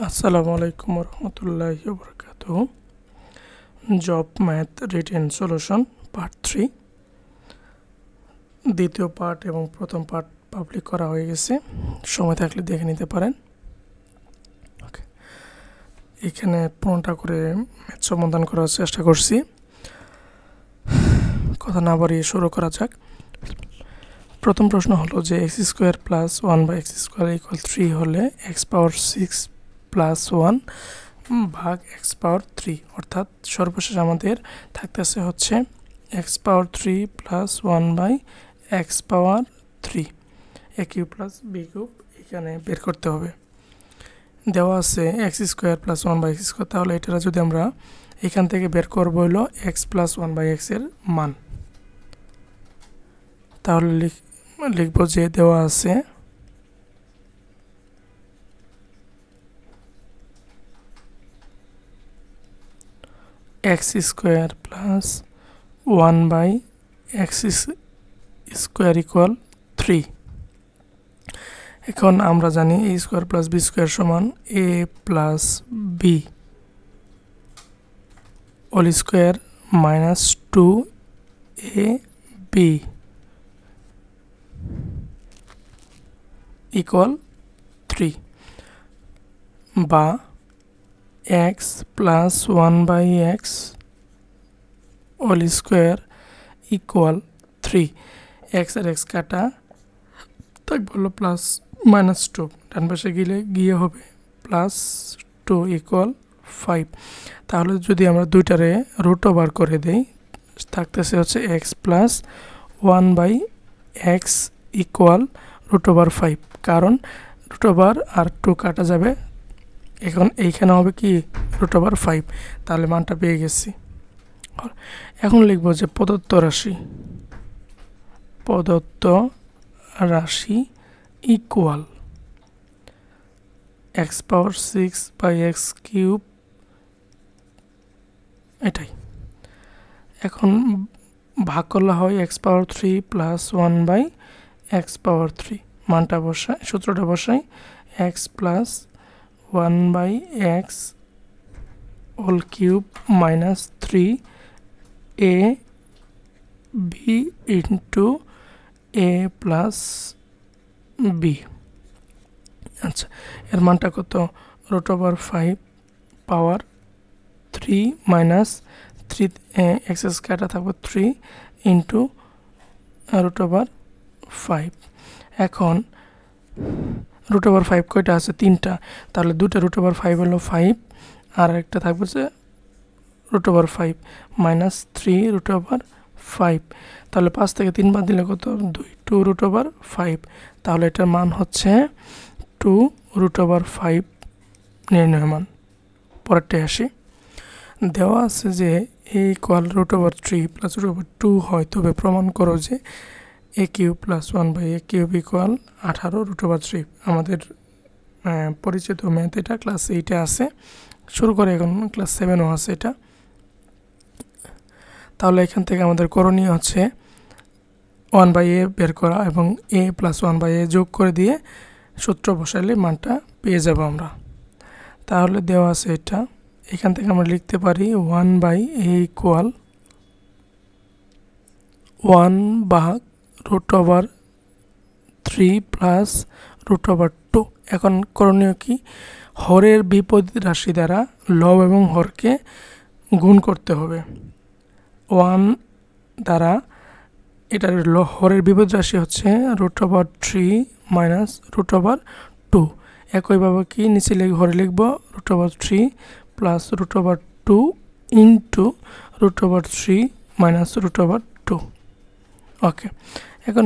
আসসালামু আলাইকুম রহমতুল্লাহি ওবরাকাতুহ। Job math written solution part 3 দ্বিতীয় পার্ট এবং প্রথম পার্ট পাবলিক করা হয়ে গেছে। সময় থাকলে দেখে নিতে পারেন। ওকে, এখানে 15টা করে ম্যাথ সমাধান করার চেষ্টা করছি। কথা না বাড়িয়ে শুরু করা যাক। প্রথম প্রশ্ন হলো যে x square plus 1/x² equal 3 হলে এক্স পাওয়ার 6 প্লাস 1 ভাগ এক্স পাওয়ার 3, অর্থাৎ সর্বশেষ আমাদের থাকতেছে হচ্ছে X power 3 plus 1/x power 3 a cube plus B cube এখানে বের করতে হবে। দেওয়া আছে এক্স স্কোয়ার প্লাস 1/x², তাহলে এটা যদি আমরা এখান থেকে বের করবো হলো এক্স প্লাস 1/x এর মান, তাহলে লিখবো যে দেওয়া আছে x square plus 1/x² equal 3। এখন আমরা জানি a square plus B square সমান a plus B whole square minus 2ab equal 3, বা X plus 1/x whole square equal 3। X আর এক্স কাটা থাকবে হলো প্লাস -2, ডান পাশে গিয়ে হবে +2 ইকুয়াল 5। তাহলে যদি আমরা দুইটারে রুট ওভার করে দেই, থাকতেছে হচ্ছে এক্স প্লাস 1/x ইকুয়াল √5, কারণ √, আর 2 কাটা যাবে। এখন এইখানে হবে কি √5, তাহলে মানটা পেয়ে গেছি। এখন লিখব যে প্রদত্ত রাশি ইকুয়াল এক্স পাওয়ার 6/x³ এটাই। এখন ভাগ করলে হয় x power 3 plus 1/x power 3, মানটা বসাই, সূত্রটা বসাই, X plus 1/x whole cube minus 3ab into a plus B. আচ্ছা, এর মানটা কত? √5 পাওয়ার 3 মাইনাস 3 এক্স কাটা থাকবে 3 ইন্টু √5। এখন √5 কয়টা আছে? 3টা, তাহলে দুটো √5 হলো 5, আর একটা থাকবে যে √5 মাইনাস 3 √5, তাহলে 5 থেকে 3 বাদ দিলে কত? 2 √5, তাহলে এটার মান হচ্ছে 2 √5 নির্ণয় মান। পরেরটায় আসি। দেওয়া আছে যে a ইকুয়াল √3 প্লাস √2 হয়, তবে প্রমাণ করো যে a³ প্লাস 1/a³ ইকুয়াল 18 √3। আমাদের পরিচিত ম্যাথ, এটা ক্লাস 8-এ আছে, শুরু করে এখন ক্লাস 7-ও আছে এটা। তাহলে এখান থেকে আমাদের করণীয় হচ্ছে 1/a বের করা এবং a প্লাস 1/a যোগ করে দিয়ে সূত্র বসাইলে মানটা পেয়ে যাব আমরা। তাহলে দেওয়া আছে এটা, এখান থেকে আমরা লিখতে পারি 1/a ইকুয়াল 1/√3 প্লাস √2। এখন করণীয় কি? হরের বিপরীত রাশি দ্বারা লব এবং হরকে গুণ করতে হবে। 1 দ্বারা এটার হরের বিপরীত রাশি হচ্ছে √3 মাইনাস √2। একইভাবে কি নিচে হরে লিখব √3 প্লাস √2 ইন্টু √3 মাইনাস √2। ওকে, এখন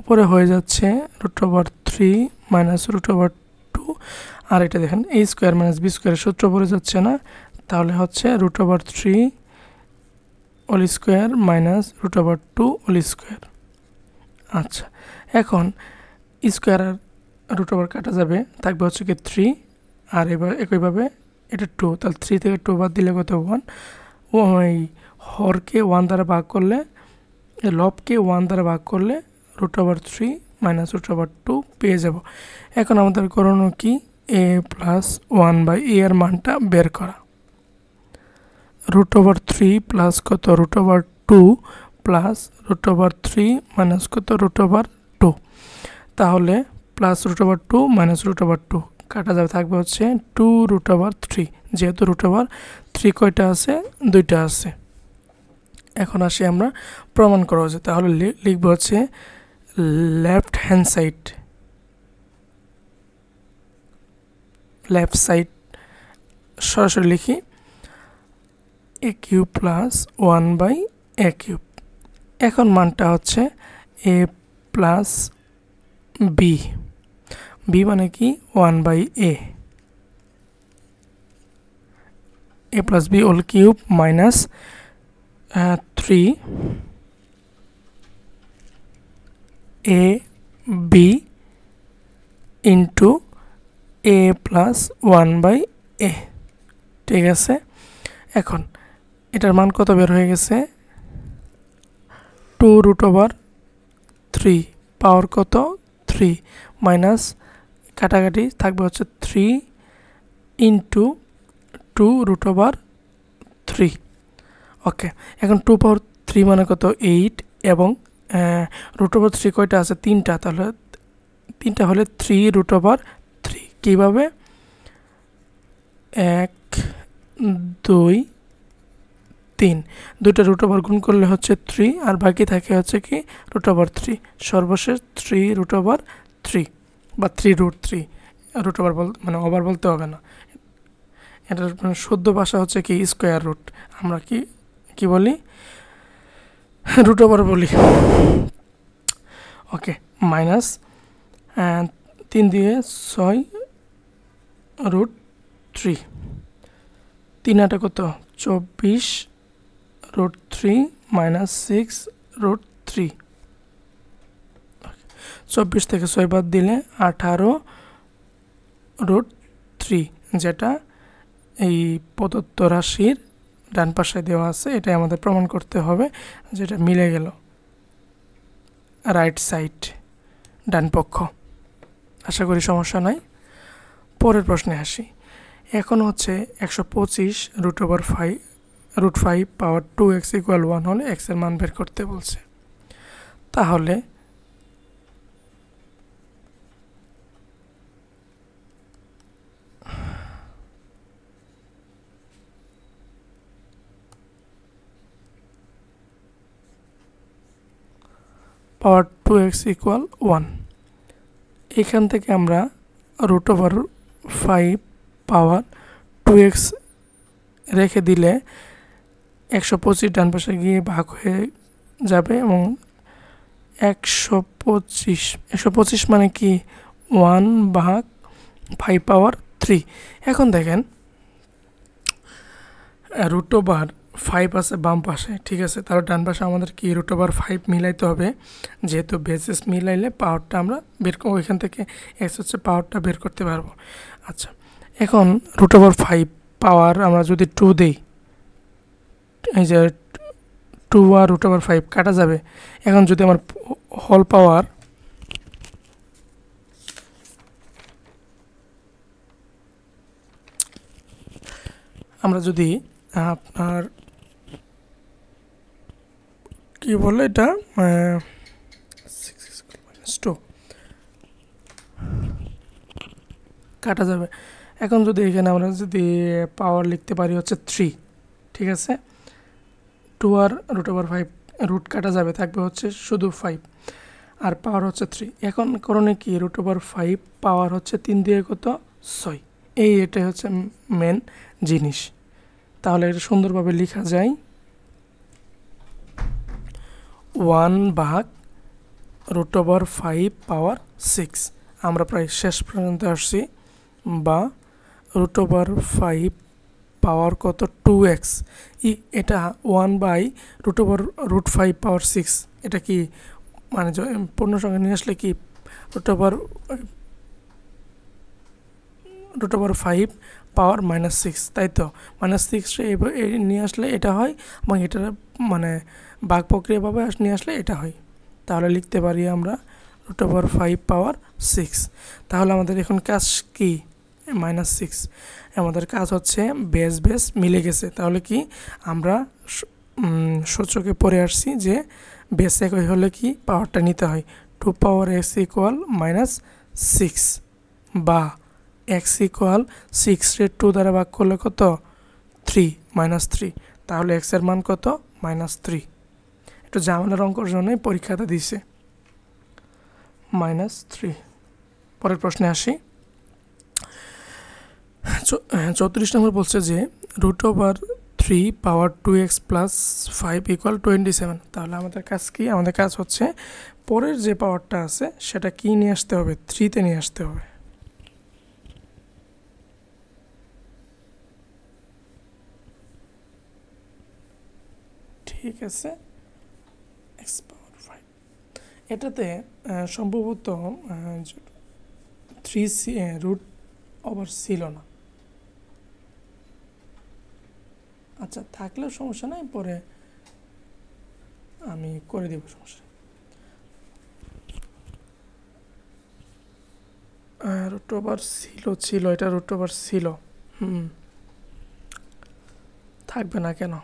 উপরে হয়ে যাচ্ছে √3 মাইনাস √2, আর এটা দেখেন a স্কোয়ার মাইনাস বি স্কোয়ারের সূত্র পড়ে যাচ্ছে না, তাহলে হচ্ছে √3 whole square minus √2 whole square. আচ্ছা, এখন স্কোয়ার আর √, কাটা যাবে, থাকবে হচ্ছে কি 3, আর এবার একইভাবে এটা 2, তাহলে 3 থেকে 2 বাদ দিলে কত? 1। ওই হরকে 1 দ্বারা ভাগ করলে, লবকে 1 দ্বারা ভাগ করলে √3 মাইনাস √2 পেয়ে যাব। এখন আমাদের করণীয় কি? এ প্লাস 1/a এর মানটা বের করা। √3 প্লাস কত √2 প্লাস √3 মাইনাস কত √2, তাহলে প্লাস √2 মাইনাস √2 কাটা যাবে, থাকবে হচ্ছে 2√3। যেহেতু √3 কয়টা আছে, দুইটা আছে। এখন আসি আমরা প্রমাণ করা হচ্ছে, তাহলে লিখবো হচ্ছে লেফট হ্যান্ড সাইড সরাসরি লিখি a³ প্লাস 1/a³। এখন মানটা হচ্ছে a প্লাস b মানে কি 1/a, a plus b whole cube minus 3ab into a plus 1/a। ঠিক আছে, এখন এটার মান কত বের হয়ে গেছে 2√3 পাওয়ার কত 3 মাইনাস কাটাকাটি থাকবে হচ্ছে 3 ইন্টু 2√3। ওকে, এখন 2 পাওয়ার 3 মানে কত 8 এবং √3 কয়টা আছে, 3টা, তাহলে 3টা হলে 3√3। কীভাবে 1 2 3 দুইটা √3 গুণ করলে হচ্ছে 3 আর বাকি থাকে হচ্ছে কি √3, সর্বশেষ 3√3 বা 3√3। √3 মানে ওভার বলতে হবে না, এটার মানে শুদ্ধ ভাষা হচ্ছে কি স্কোয়ার রুট, আমরা কি বলি √3 বলি। ওকে, মাইনাস 3 দিয়ে 6√3, 3 8 কত 24√3 মাইনাস 6√3। 24 থেকে 6 বাদ দিলে 18√3, যেটা এই প্রদত্ত রাশির ডান পাশে দেওয়া আছে। এটাই আমাদের প্রমাণ করতে হবে, যেটা মিলে গেল, রাইট সাইড, ডান পক্ষ। আশা করি সমস্যা নাই। পরের প্রশ্নে আসি। এখন হচ্ছে 125√5 পাওয়ার 2x = 1 হলে x এর মান বের করতে বলছে। তাহলে পাওয়ার 2x = 1, এখান থেকে আমরা √5 পাওয়ার 2x রেখে দিলে 125 ডান পাশে গিয়ে ভাগ হয়ে যাবে এবং 125 মানে কি 1/5 পাওয়ার 3। এখন দেখেন √5 আছে বাম পাশে, ঠিক আছে, তাহলে ডান পাশে আমাদের কি √5 মিলাইতে হবে। যেহেতু বেসিস মিলাইলে পাওয়ারটা আমরা বের করব, ওইখান থেকে x হচ্ছে পাওয়ারটা বের করতে পারবো। আচ্ছা, এখন √5 পাওয়ার আমরা যদি 2 দিই, এই যে 2 আর √5 কাটা যাবে। এখন যদি আমার হোল পাওয়ার আমরা যদি আপনার কি বলে এটা 2 কাটা যাবে। এখন যদি এখানে আমরা যদি পাওয়ার লিখতে পারি হচ্ছে 3, ঠিক আছে, 2 আর √5 রুট কাটা যাবে, থাকবে হচ্ছে শুধু 5 আর পাওয়ার হচ্ছে 3। এখন করণে কি √5 পাওয়ার হচ্ছে 3 দিয়ে কত 6, এটাই হচ্ছে মেন জিনিস। তাহলে এটা সুন্দরভাবে লেখা যায় 1/√5 পাওয়ার 6। আমরা প্রায় শেষ পর্যন্ত আসছি, বা √5 পাওয়ার কত 2x, এটা 1/√5 পাওয়ার 6, এটা কি মানে পূর্ণ সংখ্যা নিয়ে আসলে কি √5 পাওয়ার -6, তাই তো, -6 নিয়ে আসলে এটা হয়, এবং এটা মানে ভাগ প্রক্রিয়াভাবে নিয়ে আসলে এটা হয়। তাহলে লিখতে পারি আমরা √5 পাওয়ার 6। তাহলে আমাদের এখন কাজ কি, -6। আমাদের কাজ হচ্ছে বেস বেস মিলে গেছে, তাহলে কি আমরা সূচকে পড়ে আসছি যে বেস একই হলে কি পাওয়ারটা নিতে হয় 2 পাওয়ার x ইকুয়াল -6 বা x ইকুয়াল 6 রে 2 দ্বারা ভাগ করলে কত 3 -3, তাহলে x এর মান কত -3। একটু ঝামেলার অঙ্কের জন্যই পরীক্ষাতে দিছে -3। পরের প্রশ্নে আসি। 34 নম্বর বলছে যে √3 পাওয়ার 2x প্লাস 5 ইকুয়াল 27। তাহলে আমাদের কাজ কি? আমাদের কাজ হচ্ছে পরের যে পাওয়ারটা আছে সেটা কি নিয়ে আসতে হবে, 3-তে নিয়ে আসতে হবে। ঠিক আছে, x পাওয়ার 5 এটাতে সম্ভবত 3c রুট ওভার ছিল না। আচ্ছা, থাকলেও সমস্যা নাই, পরে আমি করে দেব, সমস্যা। রুট ওভার ছিল এটা রুট ওভার ছিল, থাকবে না কেন?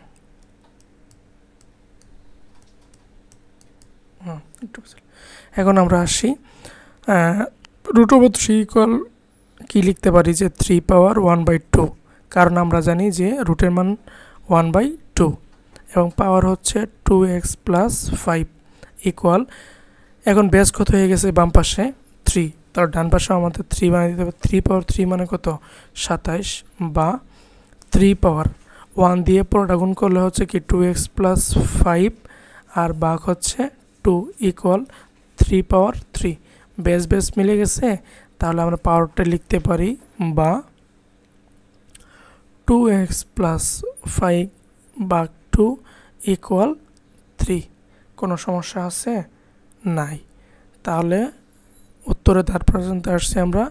এখন আমরা আসি √3 ইকুয়াল কি লিখতে পারি যে 3 পাওয়ার 1/2, কারণ আমরা জানি যে রুটের মান 1/2 এবং পাওয়ার হচ্ছে 2x প্লাস 5 ইকুয়াল, এখন বেস কত হয়ে গেছে বাম পাশে 3, তার ডান পাশে আমাদের 3 বানিয়ে দিতে হবে। 3 পাওয়ার 3 মানে কত 27 বা 3 পাওয়ার 1 দিয়ে পুরোটা গুণ করলে হচ্ছে কি 2x প্লাস 5 আর ভাগ হচ্ছে 2 ইকুয়াল 3 পাওয়ার 3। বেস বেস মিলে গেছে, তাহলে আমরা পাওয়ারটা লিখতে পারি বা 2x প্লাস 5 ভাগ 2 ইকুয়াল 3। কোনো সমস্যা আছে? নাই। তাহলে উত্তরে তার পর্যন্ত আসছি আমরা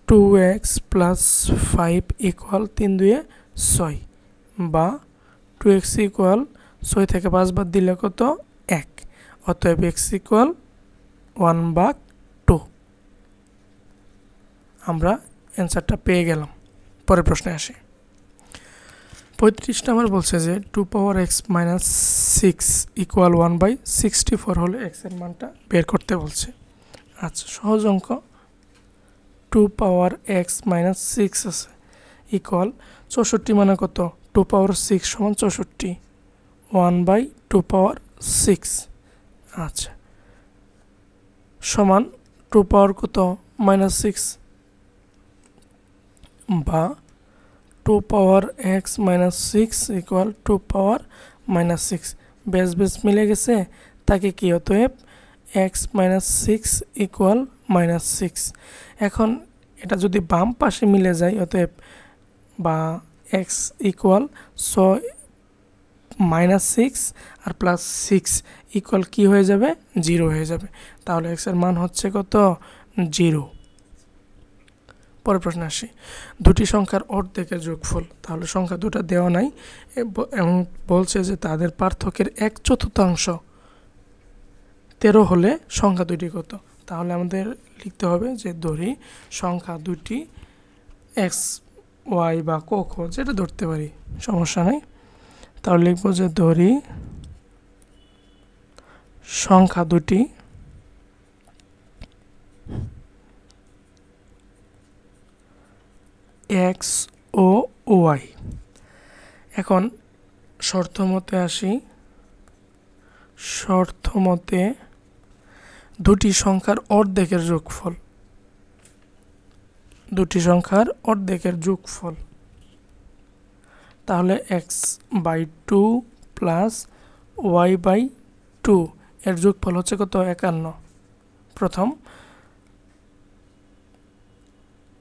2x প্লাস 5 ইকুয়াল 3-2 6 বা 2x ইকুয়াল 6 থেকে 5 বাদ দিলে কত 1, অতএব x ইকুয়াল 1/2। আমরা অ্যান্সারটা পেয়ে গেলাম। পরের প্রশ্নে আসি। 35 নম্বর বলছে যে 2 পাওয়ার x মাইনাস 6 ইকুয়াল 1/64 হলে x এর মানটা বের করতে বলছে। আচ্ছা, সহজ অঙ্ক। 2 পাওয়ার x মাইনাস 6 আছে ইকুয়াল 64 মানে কত 2 পাওয়ার 6 সমান 64, 1/2 পাওয়ার 6। আচ্ছা, সমান 2 পাওয়ার কত -6 বা 2 পাওয়ার x মাইনাস 6 ইকুয়াল 2 পাওয়ার -6। বেস বেস মিলে গেছে, তাকে কি অতএব x মাইনাস 6 ইকুয়াল -6। এখন এটা যদি বাম পাশে মিলে যায় অতএব বা x ইকুয়াল -6 আর +6 ইকুয়াল কি হয়ে যাবে 0 হয়ে যাবে, তাহলে x এর মান হচ্ছে কত 0। পরের প্রশ্ন আসি। দুটি সংখ্যার অর্ধেকের যোগফল, তাহলে সংখ্যা দুটো দেওয়া নাই এবং বলছে যে তাদের পার্থক্যের 1/4 13 হলে সংখ্যা দুটি কত। তাহলে আমাদের লিখতে হবে যে ধরি সংখ্যা দুটি x y বা ক খ যেটা ধরতে পারি, সমস্যা নাই। তাহলে লিখবো যে ধরি সংখ্যা দুটি x ও y। এখন শর্ত মতে আসি। শর্ত মতে দুটি সংখ্যার অর্ধেকের যোগফল, দুটি সংখ্যার অর্ধেকের যোগফল, তাহলে x/2 প্লাস y/2 এর যোগফল হচ্ছে কত 51। প্রথম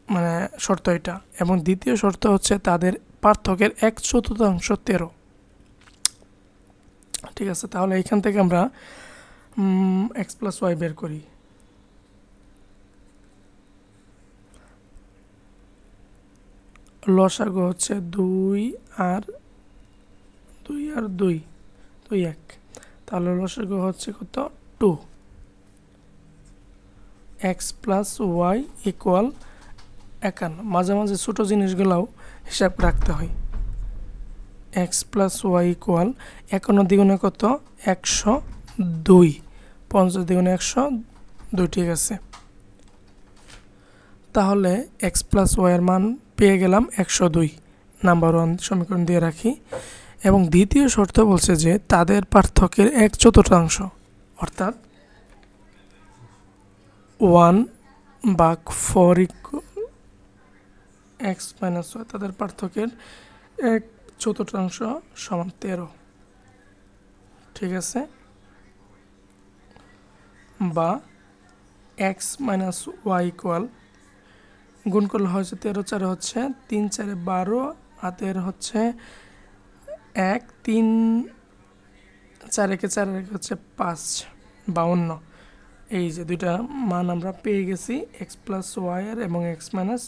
মানে শর্ত এটা, এবং দ্বিতীয় শর্ত হচ্ছে তাদের পার্থক্যের 1/4 13। ঠিক আছে, তাহলে এইখান থেকে আমরা x প্লাস y বের করি। লসাগু হচ্ছে 2 আর 2 1, তাহলে লসাগু হচ্ছে কত 2। x প্লাস y ইকুয়াল 51, মাঝে মাঝে ছোটো জিনিসগুলোও হিসাব রাখতে হয়। এক্স প্লাস ওয়াই ইকুয়াল 51 দ্বিগুণে কত? 102। 50 দ্বিগুণে 102, ঠিক আছে। তাহলে এক্স প্লাস ওয়াইয়ের মান পেয়ে গেলাম 102, নাম্বার 1 সমীকরণ দিয়ে রাখি। এবং দ্বিতীয় শর্ত বলছে যে তাদের পার্থক্যের 1/4, অর্থাৎ 1/4 এক্স মাইনাস ওয়াই, তাদের পার্থক্যের 1/4 সমান 13, ঠিক আছে। বা এক্স মাইনাস ওয়াই ইকুয়াল, গুণ করলে হচ্ছে 13 4 হচ্ছে 3 4 12, হাতের হচ্ছে 1, 3 4 1 4 1 হচ্ছে 5, 52। এই যে দুইটা মান আমরা পেয়ে গেছি, এক্স প্লাস ওয়াইয়ের এবং এক্স মাইনাস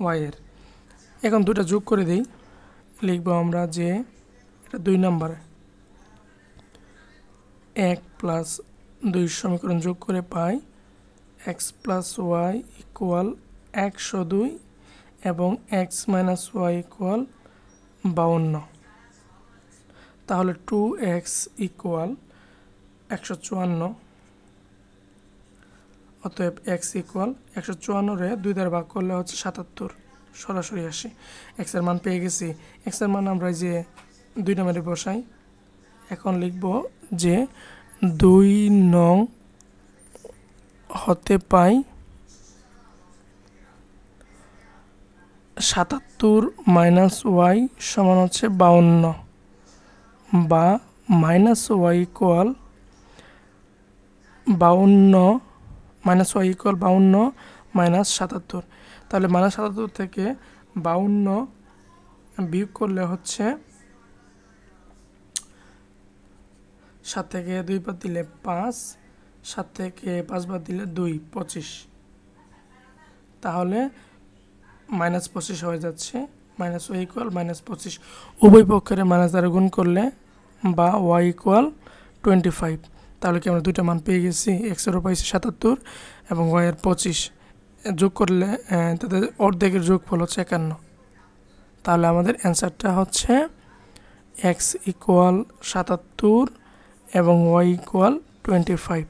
ওয়াইয়ের। এখন দুটা যোগ করে দিই, লিখব আমরা যে এটা 2 নম্বরে 1 প্লাস 2 সমীকরণ যোগ করে পাই এক্স প্লাস ওয়াই ইকুয়াল 102 এবং এক্স মাইনাস ওয়াই ইকুয়াল 52। তাহলে 2x ইকুয়াল 154, অতএব x ইকুয়াল 154 2 দ্বারা ভাগ করলে হচ্ছে 77, সরাসরি আসি। x এর মান পেয়ে গেছি। x এর মান আমরা যে 2 নম্বরে বসাই। এখন লিখব যে 2 নং হতে পাই 77 মাইনাস ওয়াই সমান হচ্ছে 52, বা minus Y equal 52 minus Y equal 52 minus 77। তাহলে মাইনাস 77 থেকে 52 বিয়োগ করলে হচ্ছে 7 থেকে 2 বাদ দিলে 5, 7 থেকে 5 বাদ দিলে 2, 25। তাহলে মাইনাস 25 হয়ে যাচ্ছে, মাইনাস ওয়াই ইকুয়াল মাইনাস 25। উভয় পক্ষের মাইনাস দ্বারা গুণ করলে বা ওয়াই ইকুয়াল 25। তাহলে কি আমরা দুইটা মান পেয়ে গেছি, এক্সেরও পাইছি 77 এবং ওয়াইয়ের 25, যোগ করলে তাদের অর্ধেকের যোগফল হচ্ছে 51। তাহলে আমাদের অ্যান্সারটা হচ্ছে এক্স ইকুয়াল 77 এবং ওয়াই ইকুয়াল 25।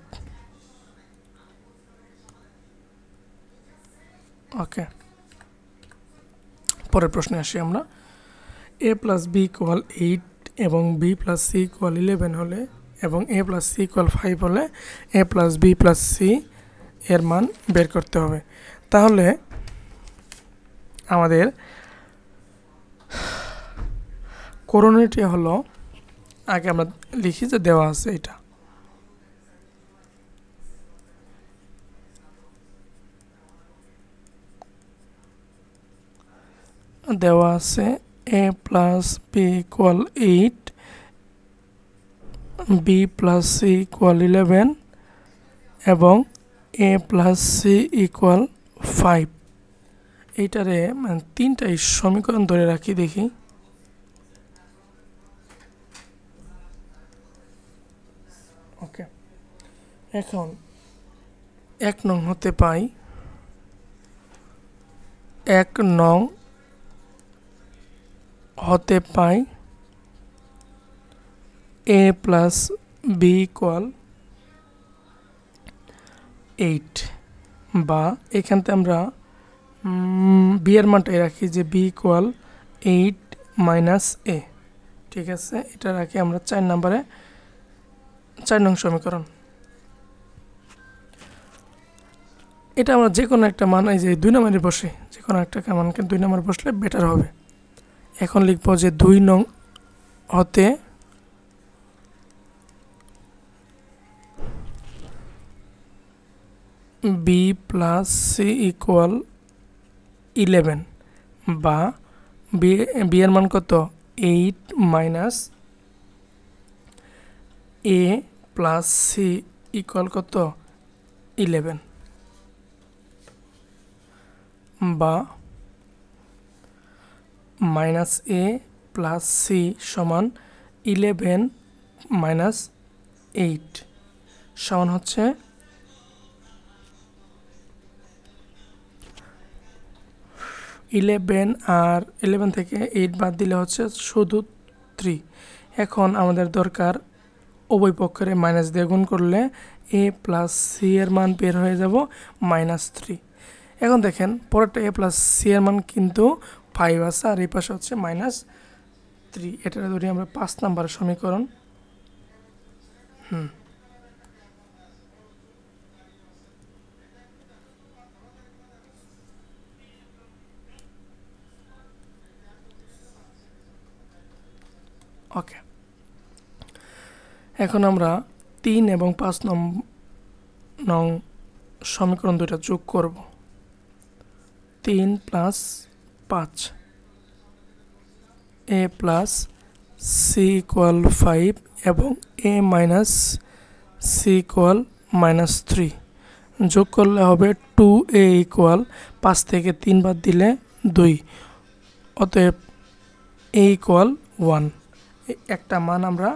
ওকে, পরের প্রশ্নে আসি আমরা। এ প্লাস বি ইকুয়াল 8 এবং বি প্লাস সি ইকুয়াল 11 হলে এবং এ প্লাস সি ইকুয়াল 5 হলে এ প্লাস বি প্লাস সি এর মান বের করতে হবে। তাহলে আমাদের করণীয়টি হলো, আগে আমরা লিখি যে দেওয়া আছে, এটা দেওয়া আছে A plus B equal 8, B plus C equal 11 এবং এ প্লাস সি ইকুয়াল 5। এইটারে মানে তিনটাই সমীকরণ ধরে রাখি, দেখি। ওকে, এখন 1 নং হতে পাই 1 নং হতে পাই এ প্লাস বি ইকুয়াল 8, বা এখানতে আমরা বি এর মানটাই রাখি যে বি ইকুয়াল 8 মাইনাস এ, ঠিক আছে। এটা রাখি আমরা 4 নম্বরে, 4 নং সমীকরণ। এটা আমরা যে কোনো একটা মান, এই যে 2 নম্বরে বসে যে কোনো একটা মানকে 2 নম্বরে বসলে বেটার হবে। এখন লিখব যে 2 নং হতে বি প্লাস সি ইকুয়াল 11, বা বি এর মান কত 8 মাইনাস এ প্লাস সি ইকুয়াল কত 11, বা মাইনাস এ প্লাস সি সমান 11 মাইনাস 8 সমান হচ্ছে 11 আর 11 থেকে 8 বাদ দিলে হচ্ছে শুধু 3। এখন আমাদের দরকার উভয় পক্ষের মাইনাস দিয়ে গুণ করলে a প্লাস সি এর মান বের হয়ে যাব -3। এখন দেখেন পরেরটা a প্লাস সি এর মান কিন্তু 5 আছে আর এই পাশে হচ্ছে -3। এটা ধরি আমরা 5 নম্বরের সমীকরণ। ওকে, এখন আমরা 3 এবং 5 নং সমীকরণ দুইটা যোগ করব। 3 plus 5 a plus C equal 5 এবং a মাইনাস সি ইকুয়াল -3 যোগ করলে হবে 2a ইকুয়াল 5 থেকে 3 বাদ দিলে 2, অতএব a ইকুয়াল 1। একটা মান আমরা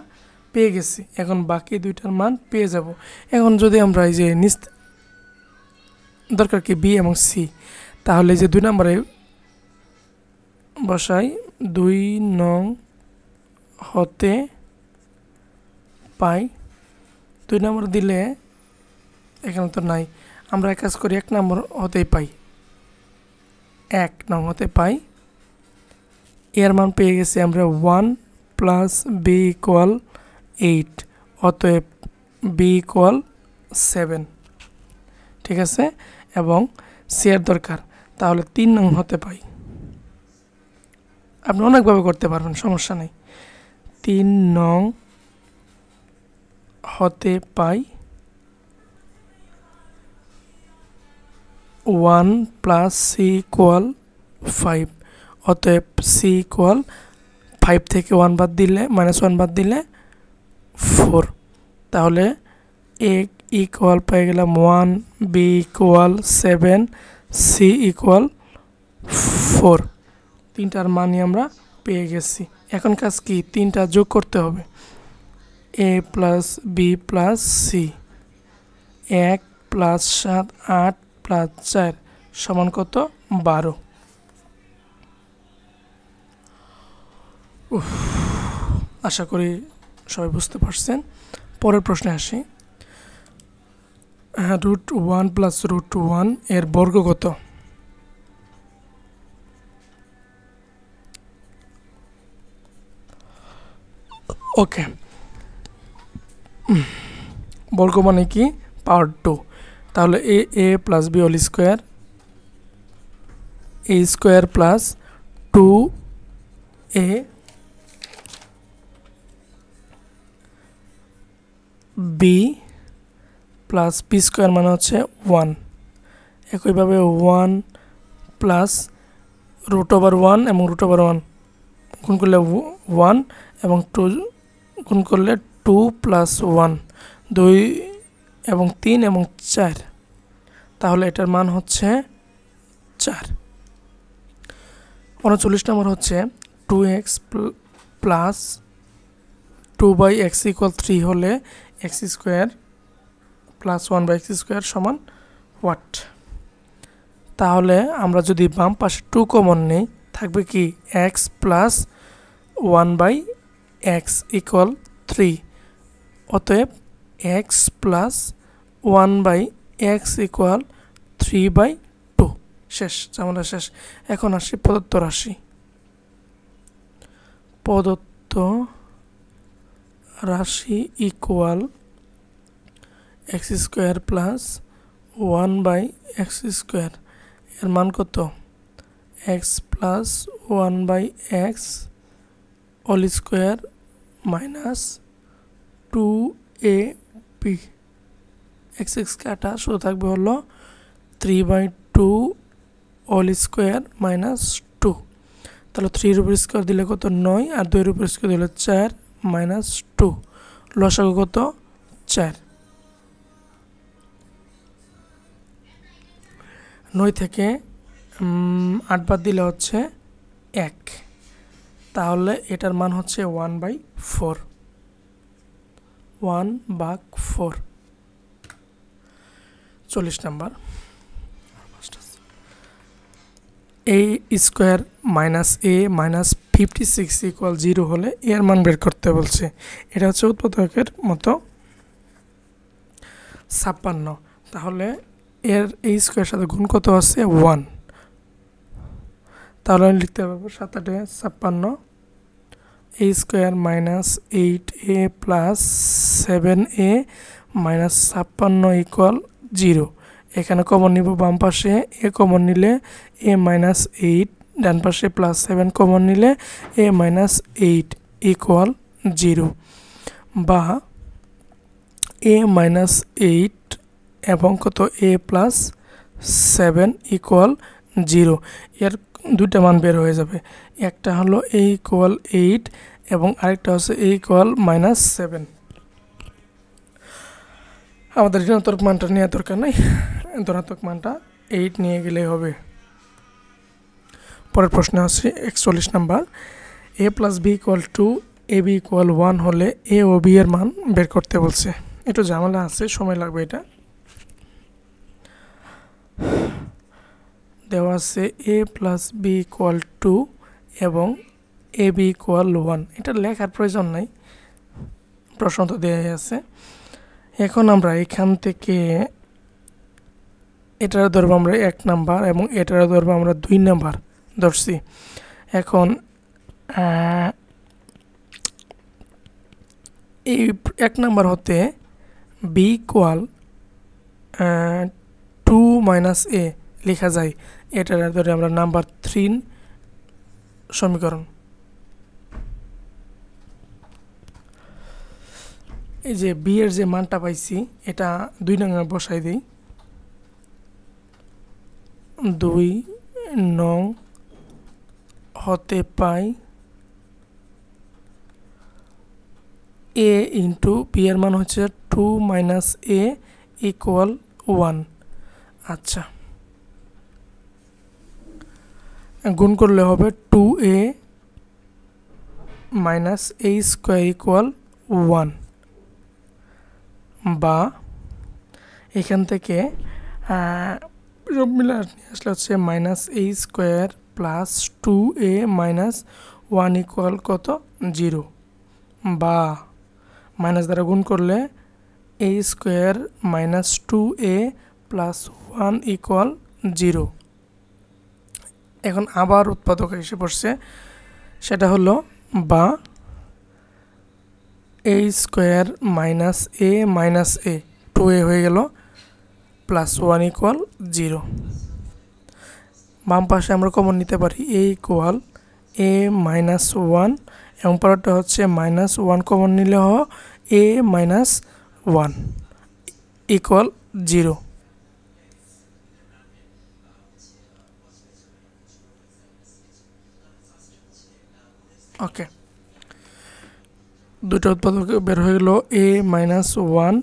পেয়ে গেছি, এখন বাকি দুইটার মান পেয়ে যাব। এখন যদি আমরা এই যে দরকার কি বি এবং সি, তাহলে যে 2 নম্বরে বসাই 2 নং হতে পাই। 2 নম্বর দিলে এখানে তো নাই, আমরা এক কাজ করি 1 নম্বর হতেই পাই, 1 নং হতে পাই। এর মান পেয়ে গেছি আমরা 1 প্লাস বি ইকুয়াল 8, অতএব বি ইকুয়াল 7। ঠিক আছে, এবং সি এর দরকার, তাহলে 3 নং হতে পাই। আপনি অনেকভাবে করতে পারবেন, সমস্যা নেই। 3 নং হতে পাই 1 প্লাস সি ইকুয়াল 5, অতএব সি ইকুয়াল 5 থেকে 1 বাদ দিলে -1 বাদ দিলে 4। তাহলে এ ইকুয়াল পেয়ে গেলাম 1, বি ইকুয়াল 7, সি ইকুয়াল 4। তিনটার মানই আমরা পেয়ে গেছি। এখন কাজ কি, 3টা যোগ করতে হবে। a plus B plus C, 1 plus 7 8 plus 4 সমান কত, 12। আশা করি সবাই বুঝতে পারছেন। পরের প্রশ্নে আসি। √1 প্লাস √1 এর বর্গ কত? ওকে, বর্গ মানে কি, পাওয়ার 2। তাহলে a plus B whole square, a square plus 2a B plus B square মানে হচ্ছে 1। একইভাবে 1 প্লাস √1 এবং √1 গুণ করলে 1 এবং 2 গুণ করলে 2 প্লাস 1, 2 এবং 3 এবং 4, তাহলে এটার মান হচ্ছে 4। 39 নম্বর হচ্ছে 2x প্লাস 2/x ইকুয়াল 3 হলে x square plus 1/x square সমান হোয়াট? তাহলে আমরা যদি বাম পাশে 2 কমন নেই, থাকবে কি x প্লাস 1/x ইকুয়াল 3, অতএব x প্লাস 1/x ইকুয়াল 3/2। শেষ, ঝামেলা শেষ। এখন আসি প্রদত্ত রাশি। প্রদত্ত রাশি equal x square plus 1/x square, এর মান কত? x plus 1/x whole square minus 2ab, x কাটা শুধু থাকবে হলো 3/2 হোল স্কোয়ার মাইনাস 2। তাহলে 3 উপর স্কোয়ার দিলে কত, 9, আর 2 উপর স্কোয়ার দিলে 4 মাইনাস 2, লসাগু কত, 4। 9 থেকে 8 বাদ দিলে হচ্ছে 1, তাহলে এটার মান হচ্ছে 1/4, 1/4। 40 number, A square minus A minus 56 equal 0 হলে এর মান বের করতে বলছে। এটা হচ্ছে উৎপাদকের মতো 56। তাহলে এর এ স্কোয়ারের সাথে গুণ কত আছে 1, তাহলে আমি লিখতে পারবো 7 8 56 A square minus 8a plus 7a minus 56 equal 0। এখানে কমন নিব, বাম পাশে এ কমন নিলে এ মাইনাস 8, ডান পাশে প্লাস 7 কমন নিলে এ মাইনাস 8 ইকুয়াল 0, বা এ মাইনাস 8 এবং কত এ প্লাস 7 ইকুয়াল 0। এর দুইটা মান বের হয়ে যাবে, একটা হলো এ ইকুয়াল 8 এবং আরেকটা হচ্ছে এ ইকুয়াল মাইনাস 7। আমাদের ঋণাত্মক মানটা নেওয়ার দরকার নাই, ধনাত্মক মানটা 8 নিয়ে গেলেই হবে। পরের প্রশ্ন আছে 41 নাম্বার, এ প্লাস বি ইকুয়াল 2 এ বি ইকুয়াল 1 হলে এ ও বি এর মান বের করতে বলছে। একটু ঝামেলা আছে, সময় লাগবে। এটা দেওয়া আছে এ প্লাস বি ইকুয়াল 2 এবং এ বি ইকুয়াল 1। এটা লেখার প্রয়োজন নাই, প্রশ্ন তো দেওয়া আছে। এখন আমরা এখান থেকে এটার ধরবো আমরা 1 নাম্বার এবং এটার ধরবো আমরা 2 নাম্বার ধরছি। এখন এই 1 নাম্বার হতে বি ইকুয়াল 2 মাইনাস এ লেখা যায়, এটার ধরে আমরা নাম্বার 3 সমীকরণ। এই যে বি এর যে মানটা পাইছি এটা 2 নং বসাই দিই। 2 নং হতে পাই এ ইন্টু বি এর মান হচ্ছে 2 মাইনাস এ ইকুয়াল 1। আচ্ছা, গুণ করলে হবে 2a minus A square equal 1, বা এখান থেকে সব মিলে নিয়ে আসলে হচ্ছে minus A square plus 2a minus 1 equal কত 0, বা মাইনাস দ্বারা গুণ করলে A square minus 2a plus 1 equal 0। এখন আবার উৎপাদক এসে পড়ছে, সেটা হলো বা A square minus A minus A 2a হয়ে গেল প্লাস 1 ইকুয়াল 0। বাম পাশে আমরা কমন নিতে পারি এ ইকুয়াল এ মাইনাস 1 এবং পরেরটা হচ্ছে মাইনাস 1 কমন নিলে এ মাইনাস 1 ইকুয়াল 0। ওকে, দুটো উৎপাদক বের হয়ে গেল এ মাইনাস 1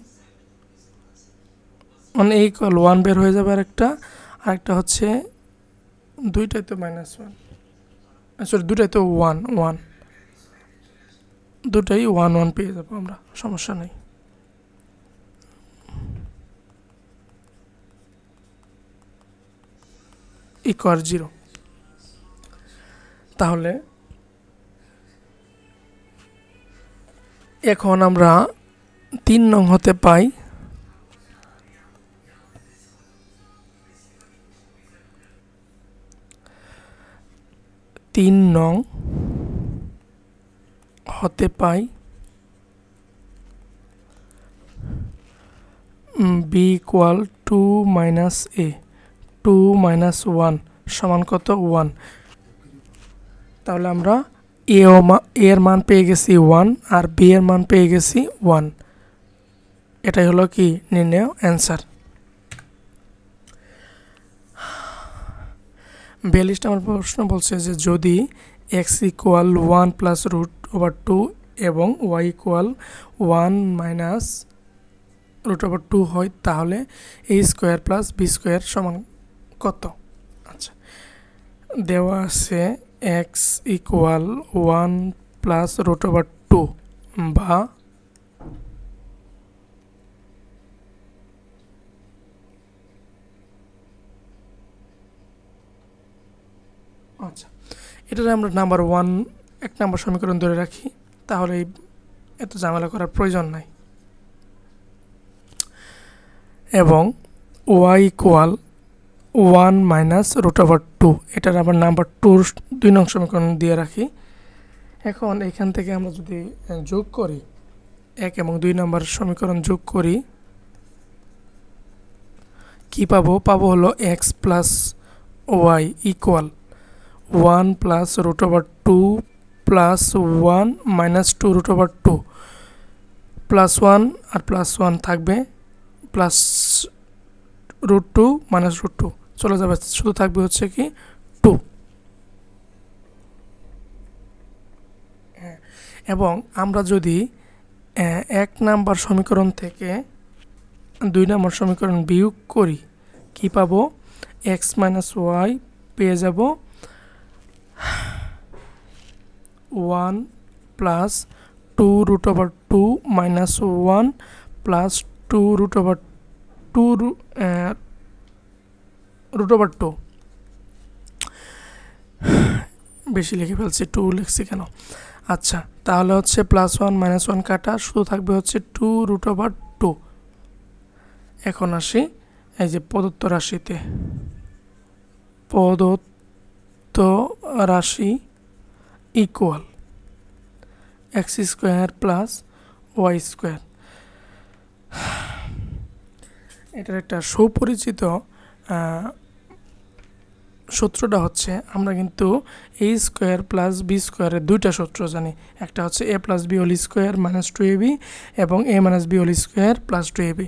মানে এ ইকুয়াল 1 বের হয়ে যাবে, আরেকটা হচ্ছে দুইটাই তো মাইনাস 1, সরি দুটাই তো 1 1, দুটাই 1 1 পেয়ে যাবো আমরা, সমস্যা নেই। ইকুয়াল 0। তাহলে এখন আমরা 3 নং হতে পাই 3 নং হতে পাই বি ইকুয়াল 2 মাইনাস এ 2 মাইনাস 1 সমান কত 1। তাহলে আমরা এ এর মান পেয়ে গেছি 1 আর বি এর মান পেয়ে গেছি 1। এটাই হলো কি নির্ণয় অ্যান্সার। 42 নম্বর প্রশ্ন বলছে যে যদি X equal 1 plus root over 2 এবং Y equal 1 minus root over 2 হয় তাহলে A square plus B square সমান কত। আচ্ছা, দেওয়া আছে X equal 1 plus root over 2 বা আচ্ছা, এটার আমরা নাম্বার 1 এক নাম্বার সমীকরণ ধরে রাখি, তাহলে এত ঝামেলা করার প্রয়োজন নাই। এবং y equal 1 minus root over 2, এটার আবার নাম্বার 2 2 নং সমীকরণ দিয়ে রাখি। এখন এখান থেকে আমরা যদি যোগ করি, 1 এবং 2 নম্বর সমীকরণ যোগ করি, কি পাবো? পাবো হলো X plus Y equal 1 plus root over 2 plus 1 minus 2 root over 2, plus 1 আর প্লাস 1 থাকবে, প্লাস রুট 2 মাইনাস রুট 2 চলে যাবে, শুধু থাকবে হচ্ছে কি 2। এবং আমরা যদি 1 নাম্বার সমীকরণ থেকে 2 নম্বর সমীকরণ বিয়োগ করি, কি পাবো? এক্স মাইনাস ওয়াই পেয়ে যাব 1 plus 2 root over 2 minus 1 plus 2 root over 2 root over 2, বেশি লিখে ফেলছি, 2 লিখছি কেন? আচ্ছা, তাহলে হচ্ছে প্লাস 1 মাইনাস 1 কাটা, শুধু থাকবে হচ্ছে 2 রুট ওভার 2। এখন আসি এই যে প্রদত্ত রাশিতে, প্রদত্ত রাশি equal X square plus Y square. এটার একটা সুপরিচিত সূত্রটা হচ্ছে, আমরা কিন্তু এ স্কোয়ার প্লাস বি স্কোয়ারের দুইটা সূত্র জানি। একটা হচ্ছে A plus B whole square minus 2ab এবং A minus B whole square plus 2ab,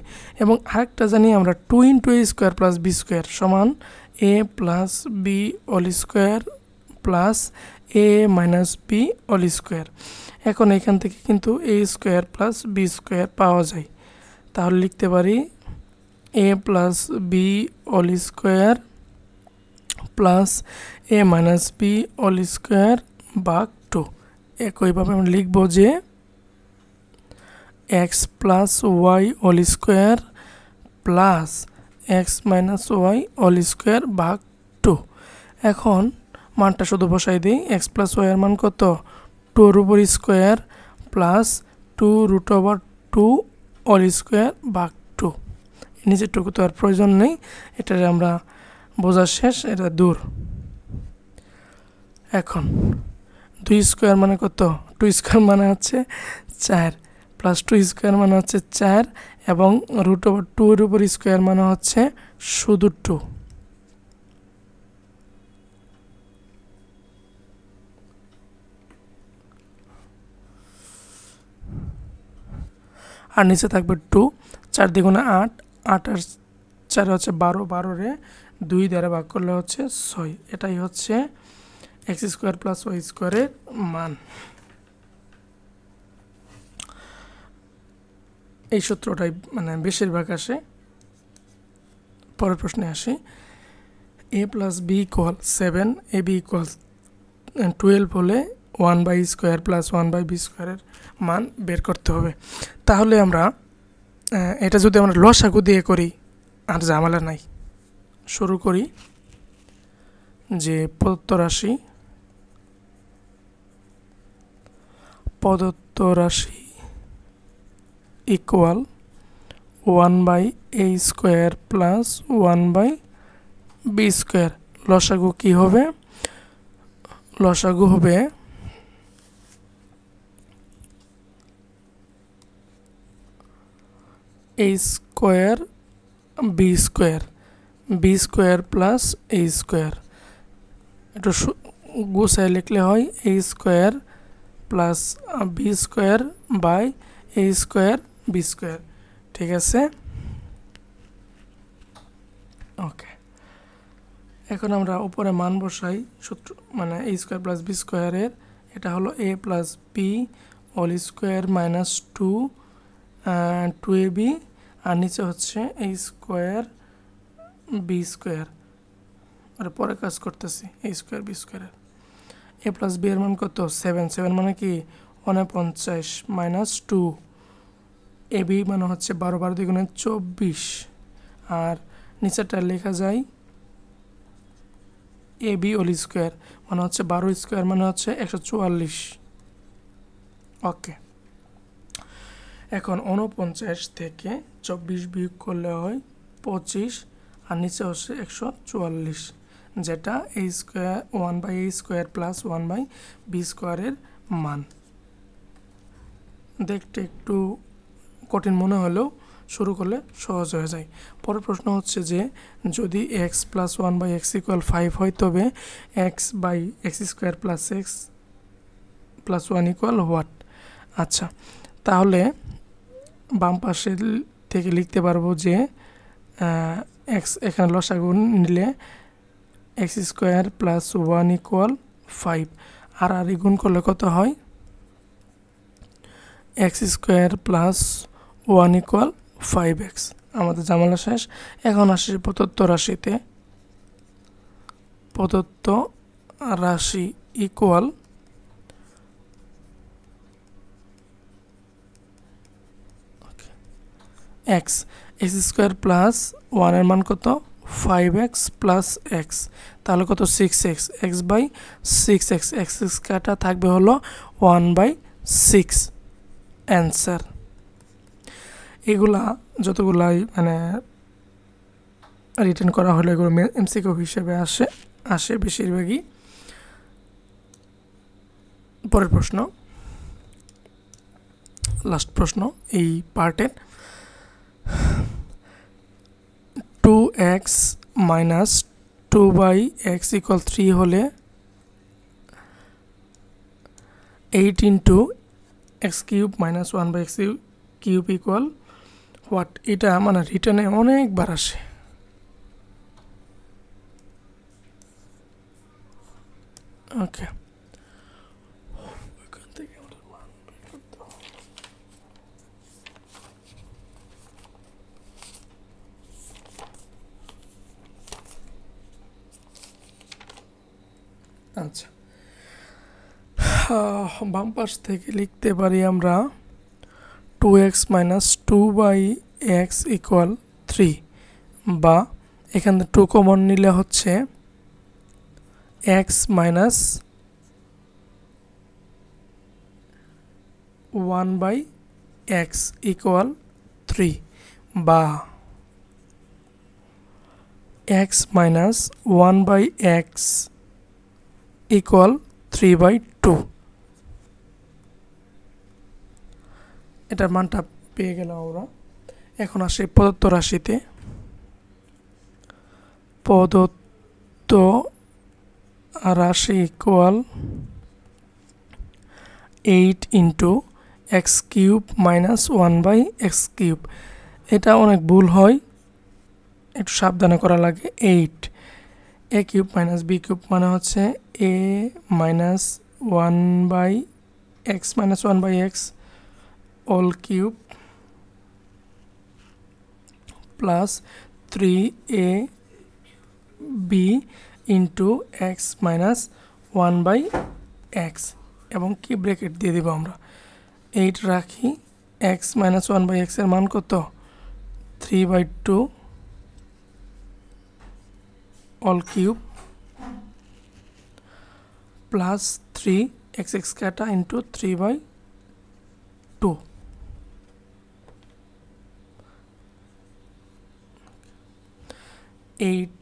এবং আরেকটা জানি আমরা 2 into A square plus B square সমান A plus B whole square plus A minus B whole square. এখন এখান থেকে কিন্তু A square plus B square পাওয়া যায়, তাহলে লিখতে পারি A plus B whole square plus A minus B whole square ভাগ 2। একইভাবে আমরা লিখব যে X plus Y whole square plus X minus Y whole square ভাগ 2। এখন মানটা শুধু বসাই দিই, এক্স প্লাস ওয়াই এর মান কত? 2 এর উপর square plus 2 root over 2 whole square ভাগ 2। নিচেরটুকু তো আর প্রয়োজন নেই, এটা আমরা বোঝা শেষ, এটা দূর। এখন 2 স্কোয়ার মানে কত? 2 স্কোয়ার মানে হচ্ছে 4 প্লাস 2 স্কোয়ার মানে হচ্ছে 4 এবং রুট ওভার 2 এর উপর স্কোয়ার মানে হচ্ছে শুধু 2। আর নিচে থাকবে 2, 4 দ্বিগুণে 8, 8 আর 4 হচ্ছে 12, 12 রে 2 দ্বারা ভাগ করলে হচ্ছে 6। এটাই হচ্ছে এক্স স্কোয়ার প্লাস ওয়াই স্কোয়ারের মান। এই সূত্রটাই মানে বেশিরভাগ আসে। পরের প্রশ্নে আসি, A plus B equal 7, A B equal 12 হলে 1 by square plus 1 by B স্কোয়ারের মান বের করতে হবে। তাহলে আমরা এটা যদি আমরা লসাগু দিয়ে করি আর ঝামেলা নাই। শুরু করি যে প্রদত্ত রাশি equal 1 by A square plus 1 by B square. লসাগু কি হবে? লসাগু হবে A square B square, B square plus A square. একটু গুছায় লিখলে হয় A square plus B square by A square B square. ঠিক আছে, ওকে। এখন আমরা উপরে মান বসাই, সূত্র মানে এ স্কোয়ার প্লাস বি স্কোয়ারের, এটা হলো A plus B whole square minus 2ab, আর নিচে হচ্ছে এ স্কোয়ার বি স্কোয়ার। আর পরে কাজ করতেছি এ স্কোয়ার বি স্কোয়ারের। এ প্লাস বি এর মান কত? 7, 7 মানে কি 49 মাইনাস 2, এ বি মানে হচ্ছে 12, 12 দ্বিগুণে 24, আর নিচেরটা লেখা যায় এ বি হোল স্কোয়ার মানে হচ্ছে 12 স্কোয়ার মানে হচ্ছে 144। ওকে, এখন 49 থেকে 24 বিয়োগ করলে হয় 25 আর নিচে হচ্ছে 144, যেটা এ square 1/a square plus 1/b স্কোয়ারের মান। দেখতে একটু কঠিন মনে হলেও শুরু করলে সহজ হয়ে যায়। পরের প্রশ্ন হচ্ছে যে যদি এক্স প্লাস 1/x ইকুয়াল 5 হয় তবে x/x square plus x plus 1 equal what. আচ্ছা, তাহলে বাম পাশে থেকে লিখতে পারবো যে এক্স এখানে লসাগু নিলে এক্স স্কোয়ার প্লাস 1 ইকুয়াল 5 আর গুণ করলে কত হয়, x square plus 1 equal 5x। আমাদের ঝামেলা শেষ। এখন আসি প্রদত্ত রাশিতে। প্রদত্ত রাশি ইকুয়াল এক্স স্কোয়ার প্লাস 1 এর মান কত 5x প্লাস এক্স, তাহলে কত 6x, x/6x, x কাটা থাকবে হলো 1/6 অ্যান্সার। এগুলা যতগুলাই মানে রিটার্ন করা হলো এগুলো এমসিকিউ হিসেবে আসে বেশিরভাগই। পরের প্রশ্ন, লাস্ট প্রশ্ন এই পার্টের, 2x মাইনাস 2/x ইকুয়াল 3 হলে 8 into x cube minus 1/x cube equal what. এটা মানে রিটার্নে অনেকবার আসে। ওকে, আচ্ছা, বাম পাশ থেকে লিখতে পারি আমরা 2x মাইনাস 2/x ইকুয়াল 3, বা এখানে 2 কমন নিলে হচ্ছে x মাইনাস 1/x ইকুয়াল 3, বা x মাইনাস 1/x ইকুয়াল 3/2। এটার মানটা পেয়ে গেলাম আমরা। এখন আসি প্রদত্ত রাশিতে। প্রদত্ত রাশি equal 8 into x cube minus 1/x cube. এটা অনেক ভুল হয়, একটু সাবধানে করা লাগে। 8 a cube minus b cube মানে হচ্ছে a minus 1/x all cube plus 3ab into x minus 1/x এবং কি ব্র্যাকেট দিয়ে দেবো আমরা। 8 রাখি, এক্স মাইনাস 1/x এর মান কত 3/2 অল কিউব প্লাস 3x কাটা ইন্টু 3/2। এইট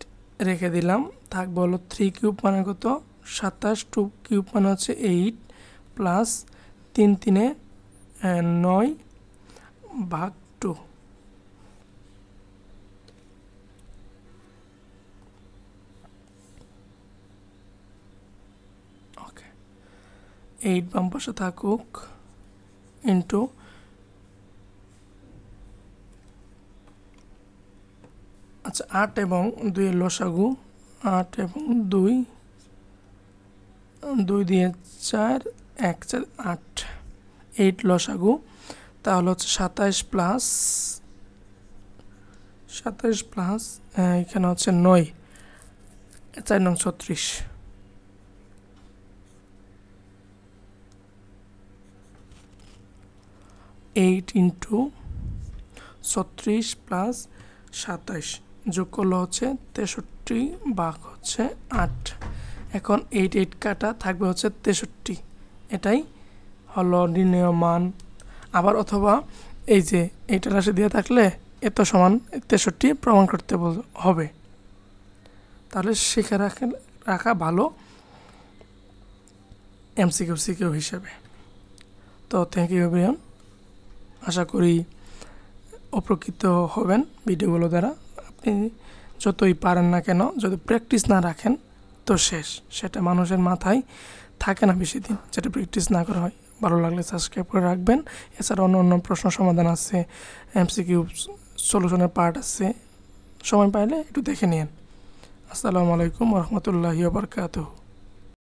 রেখে দিলাম, থাকবে হলো 3 কিউব মানে কত 27, 2 কিউব মানে হচ্ছে 8 প্লাস 3 3 9 ভাগ 2। ওকে, 8 বাম পাশে থাকুক ইন্টু আচ্ছা 8 এবং 2 এর লসাগু, 8 এবং 2 দিয়ে 4 1 4 8, 8 লসাগু, তাহলে হচ্ছে 27 প্লাস এখানে হচ্ছে 9, 4 9 36। 8 ইন্টু 36 প্লাস 27 যোগ করলে হচ্ছে 63। 65 ভাগ হচ্ছে 8। এখন 8 কাটা থাকবে হচ্ছে 63। এটাই হলো নির্ণেয় মান। আবার অথবা এই যে এইটা রাশি দিয়ে থাকলে এত সমান 63 প্রমাণ করতে হবে। তাহলে শিখে রাখা ভালো এমসিকিউ সিকিউ হিসেবে। তো থ্যাংক ইউ এভরিওয়ান। আশা করি উপকৃত হবেন ভিডিওগুলো দ্বারা। আপনি যতই পারেন না কেন, যদি প্র্যাকটিস না রাখেন তো শেষ। সেটা মানুষের মাথায় থাকে না বেশি দিন, যেটা প্র্যাকটিস না করা হয়। ভালো লাগলে সাবস্ক্রাইব করে রাখবেন। এছাড়া অন্য অন্য প্রশ্ন সমাধান আছে, এমসিকিউ সলিউশনের পার্ট আছে, সময় পাইলে একটু দেখে নিন। আসসালামু আলাইকুম ওয়া রাহমাতুল্লাহি ওয়া বারাকাতুহু।